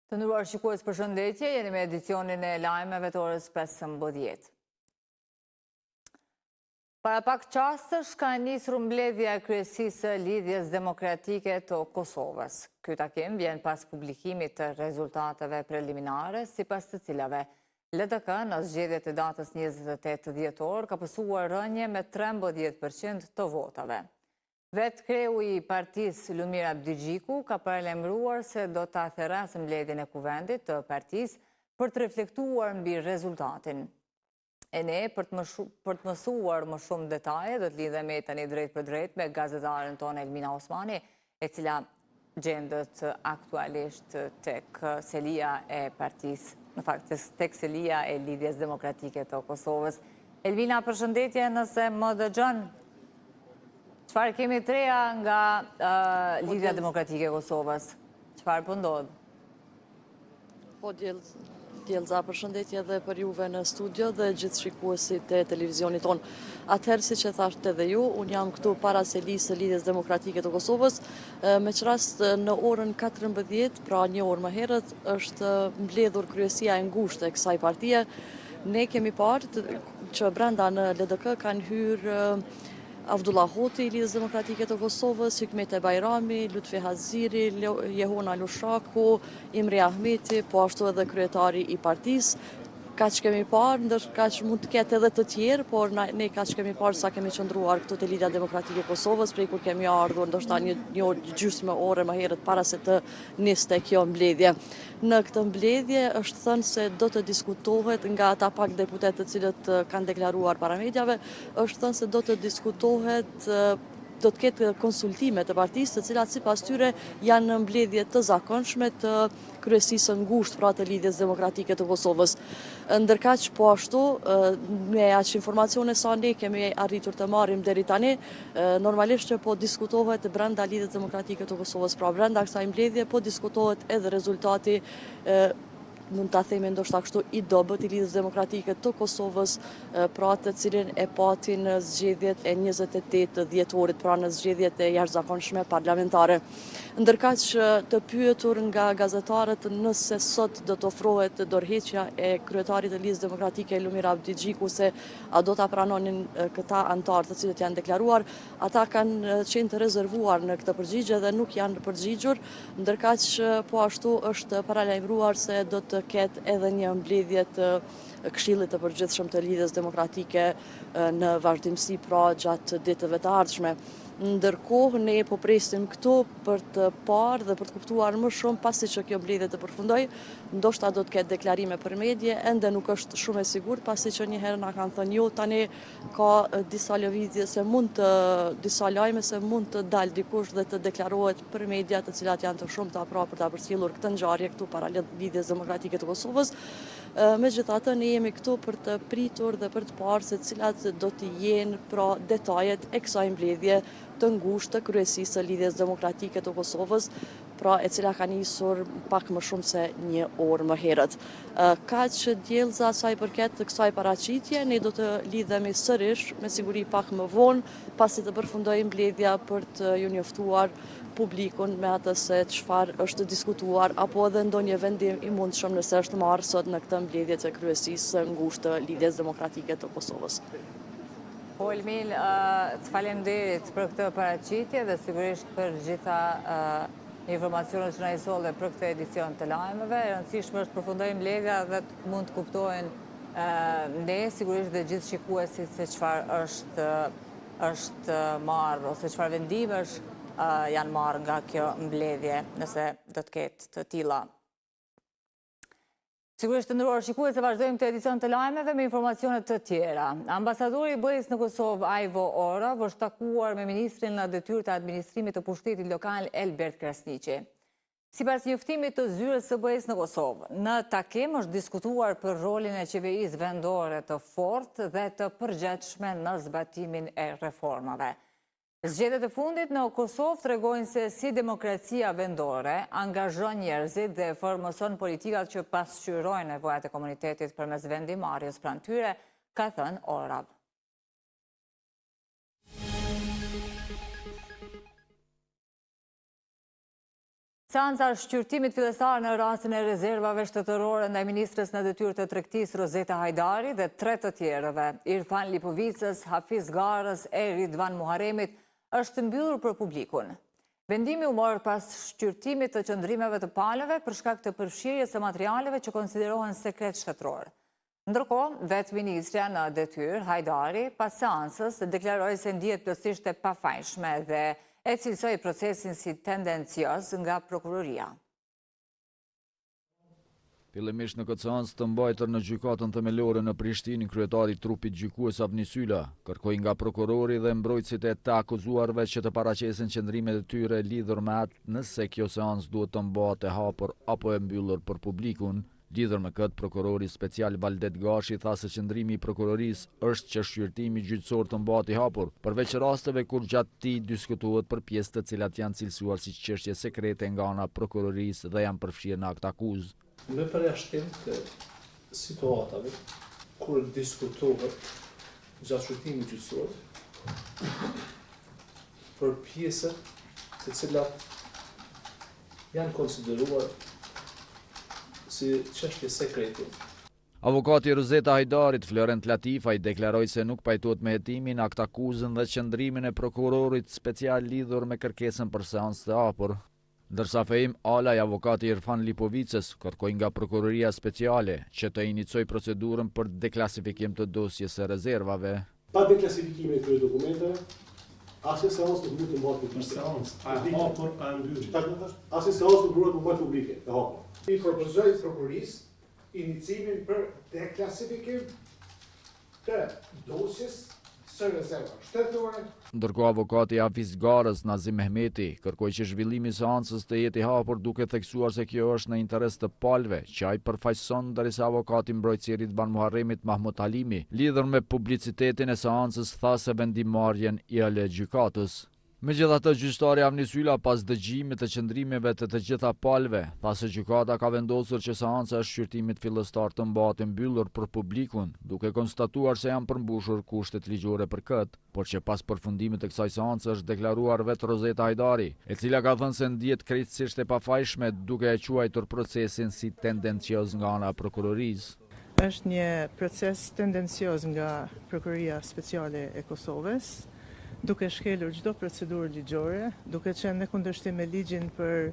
Të nderuar shikues, përshëndetje, jeni me edicionin e lajmeve të orës 15. Para pak çastësh ka nisur mbledhja e kryesisë së Lidhjes Demokratike të Kosovës. Ky takim vjen pas publikimit të rezultateve preliminare, sipas të cilave LDK në zgjedhjet e datës 28 dhjetor ka pësuar rënje me 13% të votave. Vetë kreu i partisë Lumir Abdigjiku ka paralajmëruar se do ta therrasë mbledhjen e kuvendit të partisë për të reflektuar mbi rezultatin. E ne, për të mësuar më shumë detaje, do të lidhemi tani drejt për drejt me gazetaren tonë Elmina Osmani, e cila gjendet aktualisht tek selia e partisë, në fakt tek selia e Lidhjes Demokratike të Kosovës. Elmina, përshëndetje, nëse më dëgjon. Çfarë kemi të reja nga Lidhja Demokratike e Kosovës? Çfarë po ndodh? Po, Djelza, përshëndetje edhe për juve në studio dhe gjithë shikuesit e televizionit tonë. Atëherë, si që thashtë edhe ju, unë jam këtu para selisë së Lidhjes Demokratike të Kosovës, me qërast në orën 14, pra një orë më herët, është mbledhur kryesia e ngushtë e kësaj partie. Ne kemi parë që brenda në LDK kanë hyrë Avdullah Hoti, Lidhjes Demokratike të Kosovës, Hikmete Bajrami, Lutfi Haziri, Jehona Lushaku, Imri Ahmeti, po ashtu edhe kryetari i partisë. Kaq kemi parë, ndërka që mund të ketë edhe të tjerë, por ne kaq kemi parë sa kemi qëndruar këtu te Lidhja Demokratike e Kosovës, prej kur kemi ardhur ndoshta një gjysmë ore më herët para se të niste kjo mbledhje. Në këtë mbledhje është thënë se do të diskutohet nga ata pak deputet të cilët kanë deklaruar para mediave, është thënë se do të diskutohet, do të ketë konsultime të partisë, të cilat sipas tyre janë në mbledhje të zakonshme të kryesisë ngushtë pra të Lidhjes Demokratike të Kosovës. Ndërkaq po ashtu, me aq informacione sa ne kemi arritur të marrim deri tani, normalisht që po diskutohet brenda Lidhjes Demokratike të Kosovës, pra brenda kësaj mbledhje po diskutohet edhe rezultati mund ta themi ndoshta kështu i dobët i Lidhjes Demokratike të Kosovës, pra të cilin e pati në zgjedhjet e 28 dhjetorit, pra në zgjedhjet e jashtëzakonshme parlamentare. Ndërkaq të pyetur nga gazetarët nëse sot do të ofrohet dorëheqja e kryetarit të Lidhjes Demokratike Lumir Abdigjiku, se a do ta pranonin këta anëtar të cilët janë deklaruar, ata kanë qenë të rezervuar në këtë përgjigje dhe nuk janë përgjigjur, ndërkaq po ashtu është paralajmëruar se do të ketë edhe një mbledhje të Këshillit të Përgjithshëm të Lidhjes Demokratike në vazhdimsi pra gjatë ditëve të ardhshme. Ndërkohë, ne po presim këtu për të parë dhe për të kuptuar më shumë pasi që kjo mbledhje të përfundoj, ndoshta do të ketë deklarime për medje, ende nuk është shumë e sigurt pasi që një herë na kanë thënë jo, tani ka disa lëvizje se disa lajme se mund të dalë dikush dhe të deklarohet për media, të cilat janë të shumta pra për ta përcjellur këtë ngjarje këtu para Lidhjes Demokratike të Kosovës. Megjithatë, ne jemi këtu për të pritur dhe për të parë se cilat do të jenë pra detajet e kësaj mbledhje të ngushtë të kryesisë së Lidhjes Demokratike të Kosovës, pra e cila ka nisur pak më shumë se një orë më herët. Kaq Djelza sa i përket të kësaj paraqitje, ne do të lidhemi sërish, me siguri pak më vonë, pasi të përfundojë mbledhja për të ju njoftuar publikun me atë se çfarë është diskutuar, apo edhe ndonjë vendim i mundshëm nëse është marrë sot në këtë mbledhje të kryesisë së ngushtë të Lidhjes Demokratike të Kosovës. Po, Elmin, të falemnderit për këtë paraqitje dhe sigurisht për gjitha informacionet që na i solle për këtë edicion të lajmeve. E rëndësishme është përfundojmë mbledhja dhe mund të kuptojnë ne, sigurisht dhe gjithë shikuesit se çfarë është marrë ose çfarë vendimesh janë marrë nga kjo mbledhje, nëse do të ketë të tilla. Sigurisht të nderuar shikues, se vazhdojmë të edicion të lajmeve me informacionet të tjera. Ambasadori i BE-s në Kosovë, Ajvo Orov, është takuar me ministrin në detyrë të administrimit të pushtetit lokal Elbert Krasniqi. Sipas njoftimit të zyrës së BE-s në Kosovë, në takim është diskutuar për rolin e qeverisë vendore të fortë dhe të përgjithshme në zbatimin e reformave. Zgjedhjet e fundit në Kosovë tregojnë se si demokracia vendore angazhon njerëzit dhe formoson politikat që pasqyrojnë nevojat e komunitetit përmes vendimarrjes pranë tyre, ka thënë Orov. Seanca shqyrtimit fillestar në rastin e rezervave shtetërore ndaj ministres në detyrë të tregtisë Rozeta Hajdari dhe 3 të tjerëve, Irfan Lipovicës, Hafiz Garës e Ridvan Muharemit, është mbyllur për publikun. Vendimi u mor pas shqyrtimit të qëndrimeve të palëve për shkak të përfshirjes së materialeve që konsiderohen sekret shtetëror. Ndërkohë, vetë ministrja në detyrë, Hajdari, pas seancës deklaroi se ndihet plotësisht e pafajshme dhe e cilësoi procesin si tendencios nga prokuroria. Fillimisht në këtë seancë të mbajtur në gjykatën themelore në Prishtinë, kryetari i trupit gjykues Avni Sylla kërkoi nga prokurori dhe mbrojtësit e të akuzuarve që të paraqesin qëndrimet e tyre lidhur me atë nëse kjo seancë duhet të mbahet e hapur apo e mbyllur për publikun. Lidhur me këtë, prokurori special Valdet Gashi tha se qëndrimi i prokurorisë është që shqyrtimi gjyqësor të mbahet i hapur, përveç rasteve kur gjatë tij diskutohet për pjesë të cilat janë cilësuar si çështje sekrete nga ana prokurorisë dhe janë përfshirë në akt akuzë. Me përjashtim të situatave kur diskutohet gjatë shqyrtimit gjyqësor për pjesët të cilat janë konsideruar si çështje sekrete. Avokati Rozeta Hajdarit, Florent Latifaj, deklaroi se nuk pajtohet me hetimin, akt akuzën dhe qëndrimin e prokurorit special lidhur me kërkesën për seancë të hapur. Ndërsa Fehim Alaj, avokati Irfan Lipovicës, kërkoi nga prokuroria speciale që të iniciojë procedurën për deklasifikim të dosjes së rezervave. Pa deklasifikimin e këtyre dokumenteve, asnjë seancë nuk mund të mbahet publike. Seancë e hapur a mbyllur. Asnjë seancë nuk mund të mbahet publike, e hapur. I propozoj prokurorisë iniciimin për deklasifikim të dosjes së rezervave shtetërore. Ndërkohë avokati Hafiz Garës, Nazim Mehmeti, kërkoi që zhvillimi i seancës të jetë i hapur duke theksuar se kjo është në interes të palëve, që ai përfaqëson, ndërsa avokati mbrojtësi i Ridvan Muharemit Mahmut Halimi, lidhur me publicitetin e seancës, tha se vendimarrjen i ale gjykatës. Megjithatë, gjyqtari Avni Sylla, pas dëgjimit të qëndrimeve të gjitha palëve, tha se gjykata ka vendosur që seanca e shqyrtimit fillestar të mbahet e mbyllur për publikun, duke konstatuar se janë përmbushur kushtet ligjore për këtë, por që pas përfundimit të kësaj seance është deklaruar vetë Rozeta Hajdari, e cila ka thënë se ndihet krejtësisht e pafajshme duke e quajtur procesin si tendencioz nga ana e prokurorisë. Është një proces tendencioz nga Prokuroria Speciale e Kosovës, duke shkelur çdo procedurë ligjore, duke qenë në kundërshtim me ligjin për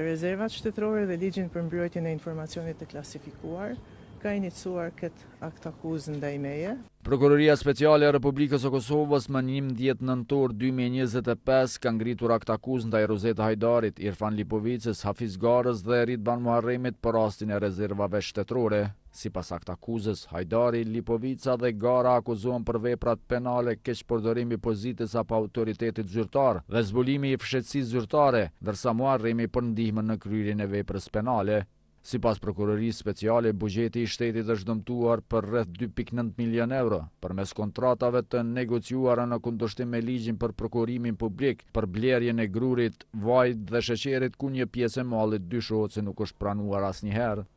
rezervat shtetërore dhe ligjin për mbrojtjen e informacionit të klasifikuar, ka iniciuar këtë akt akuzë ndaj meje. Prokuroria Speciale e Republikës së Kosovës më 11 nëntor 2025 ka ngritur akt akuzë ndaj Rozeta Hajdarit, Irfan Lipovicës, Hafiz Garës dhe Ridvan Muharemit për rastin e rezervave shtetërore. Sipas akt akuzës, Hajdari, Lipovica dhe Gara akuzohen për veprat penale keqpërdorimi pozitës apo autoritetit zyrtar dhe zbulimi i fshehtësisë zyrtare, ndërsa Muharemi për ndihmën në kryerjen e veprës penale. Sipas prokurorisë speciale, buxheti i shtetit është dëmtuar për rreth 2.9 milion euro përmes kontratave të negociuara në kundërshtim me ligjin për prokurimin publik për blerjen e grurit, vajit dhe sheqerit, ku një pjesë e mallit dyshohet se nuk është pranuar asnjëherë.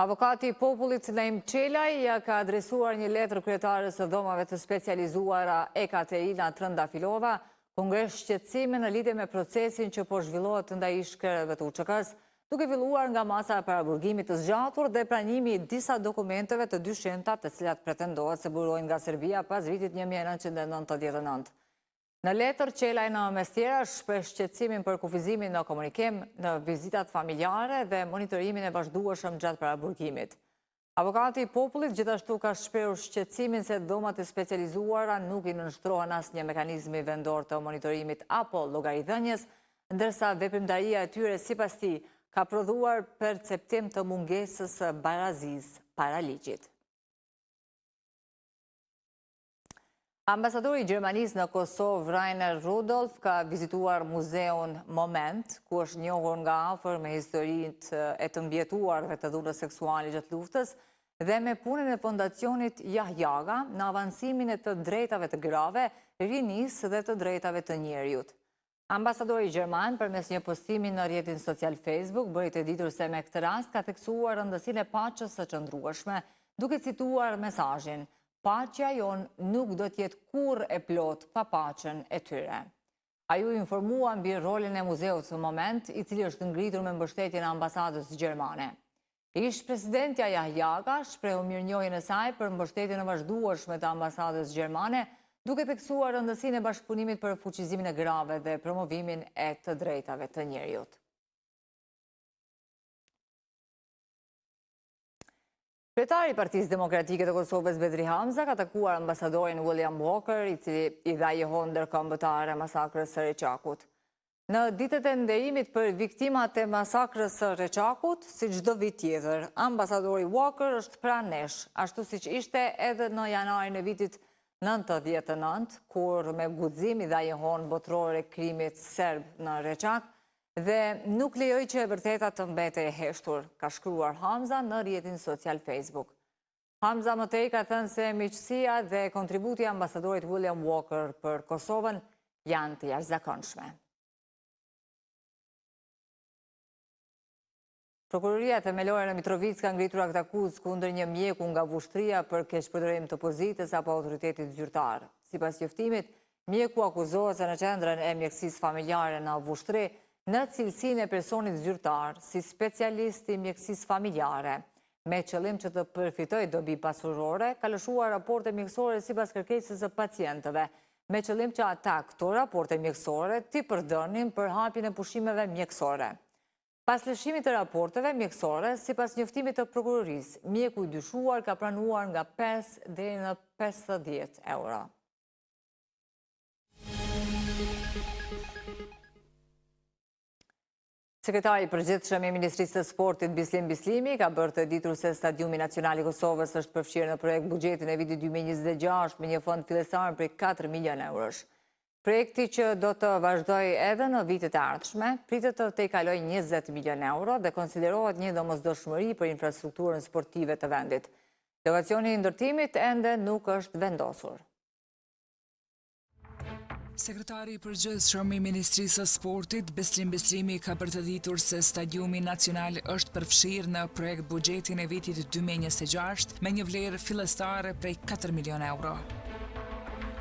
Avokati i popullit Naim Çelaj ja ka adresuar një letër kryetares së dhomave të specializuara Ekaterina Trëndafilova, kongres shqetësime në lidhje me procesin që po zhvillohet ndaj ish-krerëve të UÇK-s, duke filluar nga masa e paraburgimit të zgjatur dhe pranimi i disa dokumenteve të dyshemta, të cilat pretendohet se burojnë nga Serbia pas vitit 1999. Në letër, Çelaj në mes tjera shpreh shqetësimin për kufizimin në komunikim, në vizitat familjare dhe monitorimin e vazhdueshëm gjatë paraburgimit. Avokati i popullit gjithashtu ka shprehur shqetësimin se dhomat e specializuara nuk i nënshtrohen asnjë mekanizmi vendor të monitorimit apo llogaridhënies, ndërsa veprimtaria e tyre sipas tij ka prodhuar perceptim të mungesës së barazisë para ligjit. Ambasadori i Gjermanisë në Kosovë, Rainer Rudolf, ka vizituar muzeun Moment, ku është njohur nga afër me historitë e të mbjetuarve të dhunës seksuale gjatë luftës dhe me punën e fondacionit Yahyaga në avancimin e të drejtave të grave, rinisë dhe të drejtave të njerëzit. Ambasadori gjerman, përmes një postimi në rrjetin social Facebook, bëri të ditur se me këtë rast ka theksuar rëndësinë e paqes së qëndrueshme, duke cituar mesazhin: "Paqja jon nuk do të jetë kurrë e plot pa paqen e tyre." A ju informua mbi rolin e muzeut në moment, i cili është ngritur me mbështetjen e ambasadës gjermane. Ish presidentja Yahyaga shprehu mirënjohjen e saj për mbështetjen e vazhdueshme të ambasadës gjermane, duke theksuar rëndësinë e bashkëpunimit për fuqizimin e grave dhe promovimin e të drejtave të njerëzit. Kryetari i Partisë Demokratike të Kosovës Bedri Hamza ka takuar ambasadorin William Walker, i cili i dha johon ndërkombëtare masakrës së Reçakut. Në ditët e nderimit për viktimat e masakrës së Reçakut, si çdo vit tjetër, ambasadori Walker është pranë nesh, ashtu siç ishte edhe në janarin e vitit 99, kur me guxim i dha johon botërore krimit serb në Reçak, dhe nuk lejoj që e vërteta të mbete e heshtur, ka shkruar Hamza në rrjetin social Facebook. Hamza më tej ka thënë se miqësia dhe kontributi i ambasadorit William Walker për Kosovën janë të jashtëzakonshme. Prokuroria themelore në Mitrovic ka ngritur akt akuzë kundër një mjeku nga vushtria për keqpërdorim të pozitës apo autoritetit zyrtar. Sipas njoftimit, mjeku akuzohet se në qendrën e mjekësisë familjare në vushtri, në cilësinë e personit zyrtar, si specialist i mjekësisë familjare, me qëllim që të përfitoj dobi pasurore, ka lëshuar raporte mjekësore sipas kërkesës së pacientëve, me qëllim që ata këto raporte mjekësore t'i përdornin për hapjen e pushimeve mjekësore. Pas lëshimit të raporteve mjekësore, sipas njoftimit të prokurorisë, mjeku i dyshuar ka pranuar nga 5 deri në 50 euro. Sekretari i përgjithshëm i Ministrisë të Sportit Bislim Bislimi ka bërë të ditur se Stadiumi Nacional i Kosovës është përfshirë në projekt buxhetin e vitit 2026 me një fond fillestar prej 4 milion eurosh. Projekti që do të vazhdoj edhe në vitet e ardhshme, pritet të tejkaloj 20 milion euro dhe konsiderohet një domosdoshmëri për infrastrukturën sportive të vendit. Lokacioni i ndërtimit ende nuk është vendosur. Sekretari i përgjithshëm i Ministrisë së Sportit, Bislim Bislimi, ka bërë të ditur se Stadiumi Nacional është përfshirë në projekt buxhetin e vitit 2026 me një vlerë fillestare prej 4 milion euro.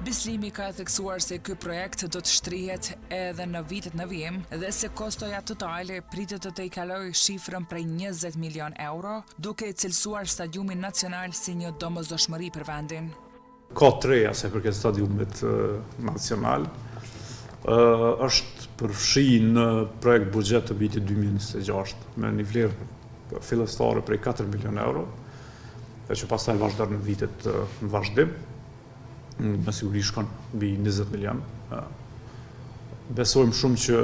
Bislimi ka theksuar se ky projekt do të shtrihet edhe në vitet në vijim dhe se kostoja totale pritet të tejkalojë shifrën prej 20 milion euro, duke cilësuar Stadiumin Nacional si një domosdoshmëri për vendin. Ka treja se përket stadiumit nacional, është përfshi në projekt buxhet të vitit 2026 me një vlerë fillestare prej 4 milion euro, dhe që pastaj vazhdon në vitet në vazhdim, me siguri shkon mbi 20 milion. Besojmë shumë që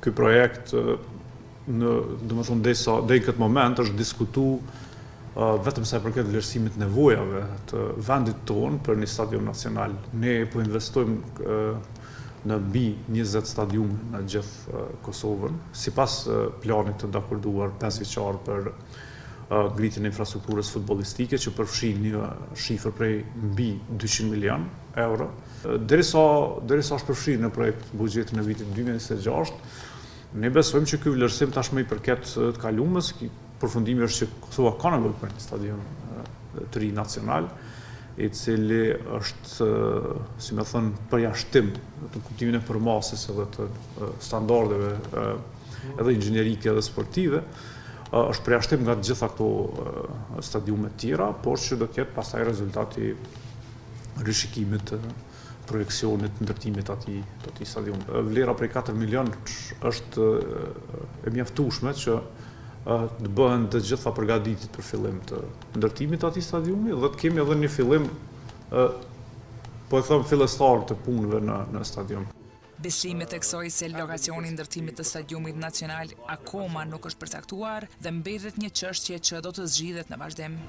ky projekt deri këtë moment është diskutuar vetëm sa i përket vlerësimit nevojave të vendit tonë për një stadium nacional. Ne po investojmë në mbi 20 stadiume në gjithë Kosovën, sipas planit të dakorduar 5 vjeçar për ngritjen e infrastrukturës futbollistike, që përfshin një shifër prej mbi 200 milion euro. Derisa është përfshirë në projekt buxhetin e vitit 2026, ne besojmë që ky vlerësim tashmë i përket të kalumës. Përfundimi është që Kosova ka nevojë për një stadium të ri nacional, i cili është, si me thënë, përjashtim të kuptimin e përmasës edhe të standardeve edhe inxhinierike edhe sportive, është përjashtim nga të gjitha këto stadiume tjera, por që do të jetë pastaj rezultati rishikimit të projeksionit ndërtimit atij stadiumi. Vlera prej 4 milion është e mjaftueshme që të bëhen të gjitha përgatitit për fillim të ndërtimit atij stadiumi dhe të kemi edhe një fillim, po e them, fillestar të punëve në stadium. Bislimi theksoi se lokacioni i ndërtimit të Stadiumit Nacional akoma nuk është përcaktuar dhe mbetet një çështje që do të zgjidhet në vazhdim.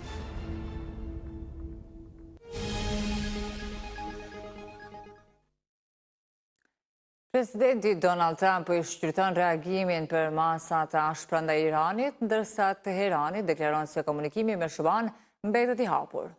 Presidenti Donald Trump i shqyrton reagimin për masat e ashpra ndaj Iranit, ndërsa Teherani deklaron se komunikimi me SHBA mbetet i hapur.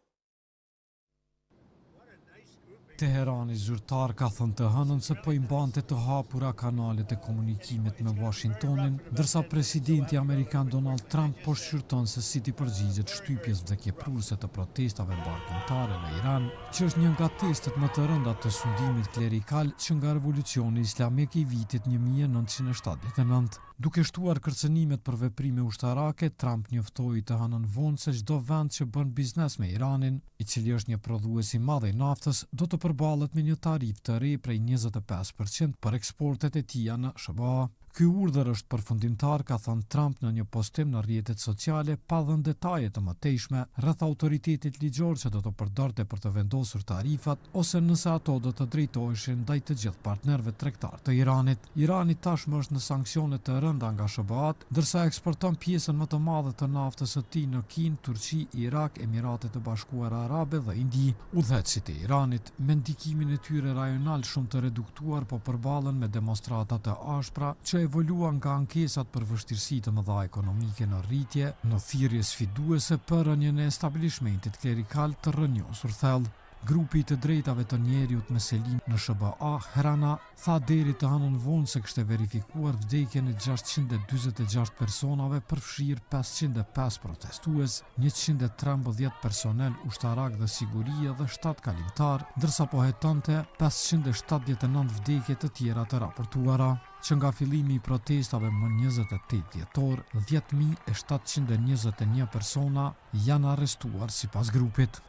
Teherani zyrtar ka thënë të hënën se po i mbante të hapura kanalet e komunikimit me Washingtonin, ndërsa presidenti amerikan Donald Trump po shqyrton se si t'i përgjigjet shtypjes vdekjeprurëse të protestave barkimtare në Iran, që është një nga testet më të rënda të sundimit klerikal që nga revolucioni islamik i vitit 1979. Duke shtuar kërcënimet për veprime ushtarake, Trump njoftoi të hënën vonë se çdo vend që bën biznes me Iranin, i cili është një prodhues i madh i naftës, do të përballet me një tarif të re prej 25% për eksportet e tija në SBA. Ky urdhër është përfundimtar, ka thënë Trump në një postim në rrjetet sociale, pa dhënë detaje të mëtejshme rreth autoritetit ligjor që do të përdorte për të vendosur tarifat ose nëse ato do të drejtoheshin ndaj të gjithë partnerëve tregtar të Iranit. Irani tashmë është në sanksione të rënda nga SBA-t, ndërsa eksporton pjesën më të madhe të naftës së tij në Kinë, Turqi, Irak, Emiratet e Bashkuara Arabe dhe Indi. Udhëheqësit e Iranit, me ndikimin e tyre rajonal shumë të reduktuar, po përballen me demonstrata të ashpra që evoluan nga ankesat për vështirësi të mëdha ekonomike në rritje, në thirrje sfiduese për rënien e establishmentit klerikal të rrënjosur thellë. Grupi i të drejtave të njeriut me selim në SBA, Hrana, tha deri të hënën vonë se kishte verifikuar vdekjen e 646 personave, përfshirë 505 protestues, 113 personel ushtarak dhe sigurie dhe 7 kalimtar, ndërsa po hetonte 579 vdekje të tjera të raportuara, që nga fillimi i protestave më 28 dhjetor, 10.721 persona janë arrestuar sipas grupit.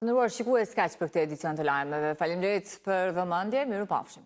Ndëruar shikues, kaq për këtë edicion të lajmeve. Faleminderit për vëmendje, mirupafshim.